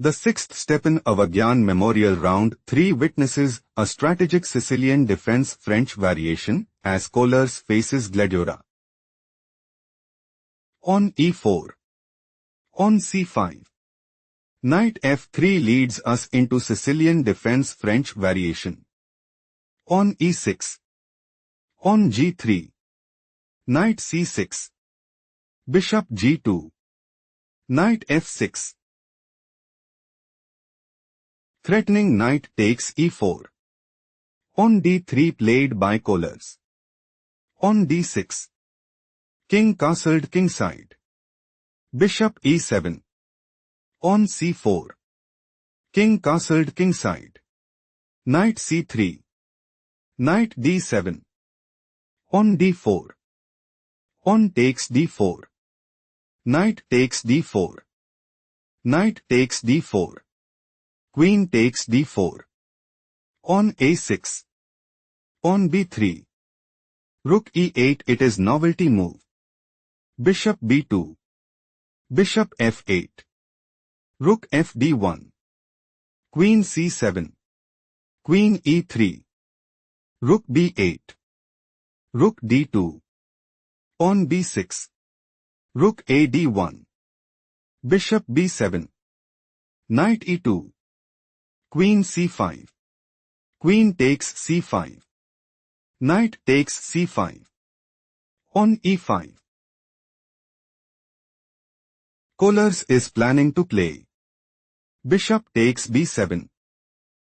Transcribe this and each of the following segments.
The sixth Stepan Avagyan Memorial Round 3 witnesses a strategic Sicilian defense French variation as Kollars faces Gledura. On e4. On c5. Knight f3 leads us into Sicilian defense French variation. On e6. On g3. Knight c6. Bishop g2. Knight f6. Threatening knight takes e4. On d3 played by Kollars. On d6. King castled kingside. Bishop e7. On c4. King castled kingside. Knight c3. Knight d7. On d4. On takes d4. Knight takes d4. Knight takes d4. Queen takes d4. On a6. On b3. Rook e8. It is novelty move. Bishop b2. Bishop f8. Rook fd1. Queen c7. Queen e3. Rook b8. Rook d2. On b6. Rook ad1. Bishop b7. Knight e2. Queen c5. Queen takes c5. Knight takes c5. On e5. Kollars is planning to play. Bishop takes b7.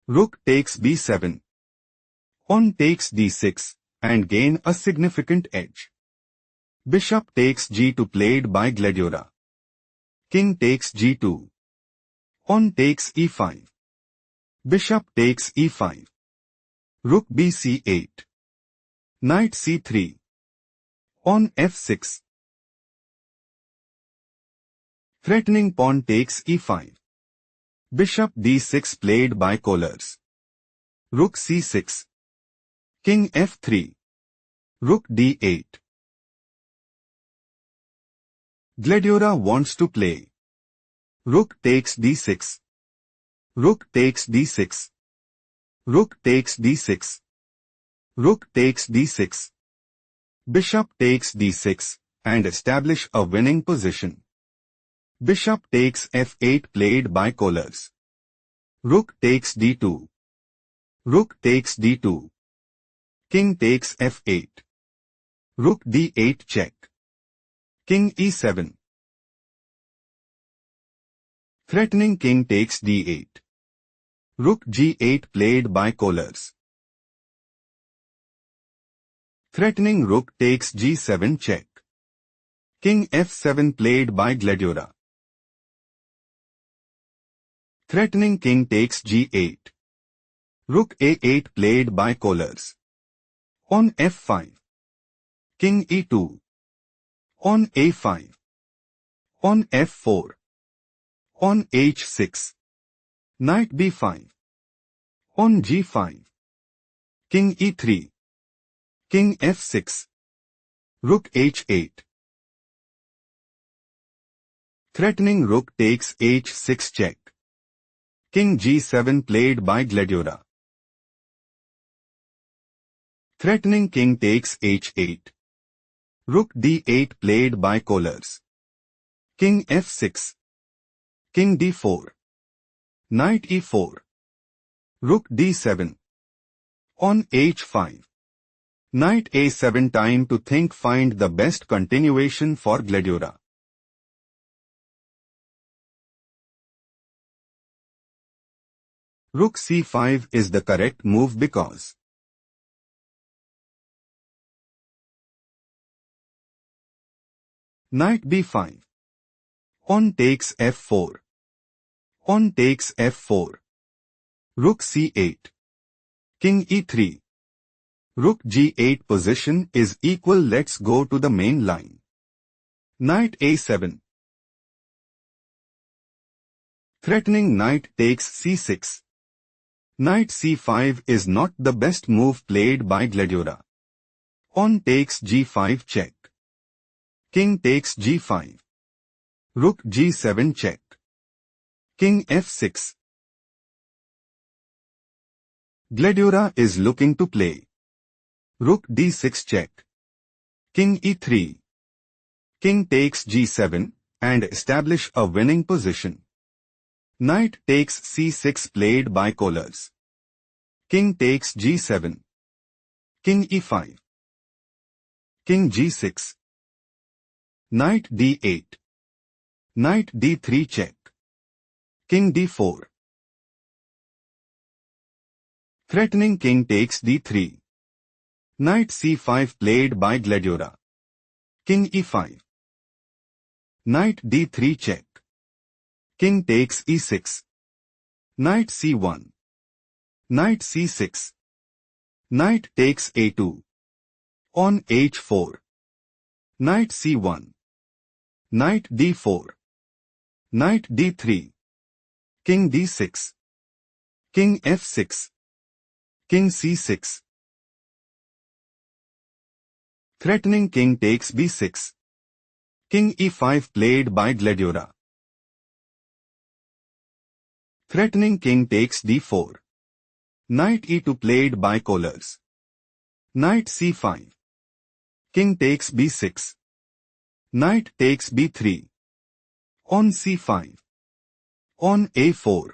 Rook takes b7. On takes d6, and gain a significant edge. Bishop takes g2 played by Gledura. King takes g2. On takes e5. Bishop takes e5. Rook bc8. Knight c3. On f6. Threatening pawn takes e5. Bishop d6 played by Kollars. Rook c6. King f3. Rook d8. Gledura wants to play. Rook takes d6. Rook takes d6. Rook takes d6. Rook takes d6. Bishop takes d6 and establish a winning position. Bishop takes f8 played by Kollars. Rook takes d2. Rook takes d2. King takes f8. Rook d8 check. King e7. Threatening king takes d8. Rook g8 played by Kollars. Threatening rook takes g7 check. King f7 played by Gledura. Threatening king takes g8. Rook a8 played by Kollars. On f5. King e2. On a5. On f4. On h6. Knight b5. On g5. King e3. King f6. Rook h8. Threatening rook takes h6 check. King g7 played by Gledura. Threatening king takes h8. Rook d8 played by Kollars. King f6. King d4. Knight e4. Rook d7. On h5. Knight a7. Time to think, find the best continuation for Gledura. Rook c5 is the correct move because Knight b5. On takes f4. On takes f4. Rook c8. King e3. Rook g8 position is equal. Let's go to the main line. Knight a7. Threatening knight takes c6. Knight c5 is not the best move played by Gledura. On takes g5 check. King takes g5. Rook g7 check. King f6. Gledura is looking to play. Rook d6 check. King e3. King takes g7 and establish a winning position. Knight takes c6 played by Kollars. King takes g7. King e5. King g6. Knight d8. Knight d3 check. King d4. Threatening king takes d3. Knight c5 played by Gledura. King e5. Knight d3 check. King takes e6. Knight c1. Knight c6. Knight takes a2. On h4. Knight c1. Knight d4. Knight d3. King d6. King f6. King c6. Threatening king takes b6. King e5 played by Gledura. Threatening king takes d4. Knight e2 played by Kollars. Knight c5. King takes b6. Knight takes b3. On c5. On a4.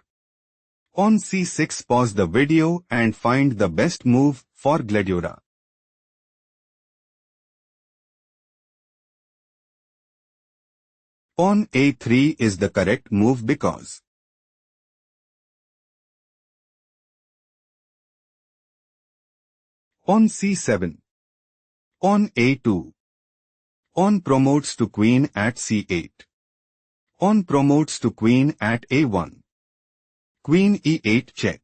On c6. Pause the video and find the best move for Gledura. On a3 is the correct move because on c7. On a2. On promotes to queen at c8. On promotes to queen at a1. Queen e8 check.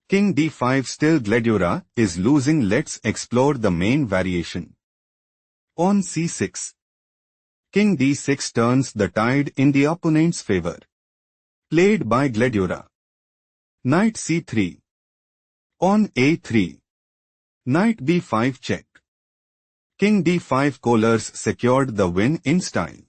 King d5 still Gledura is losing. Let's explore the main variation. On c6. King d6 turns the tide in the opponent's favor. Played by Gledura. Knight c3. On a3. Knight b5 check. King d5 Kollars secured the win in style.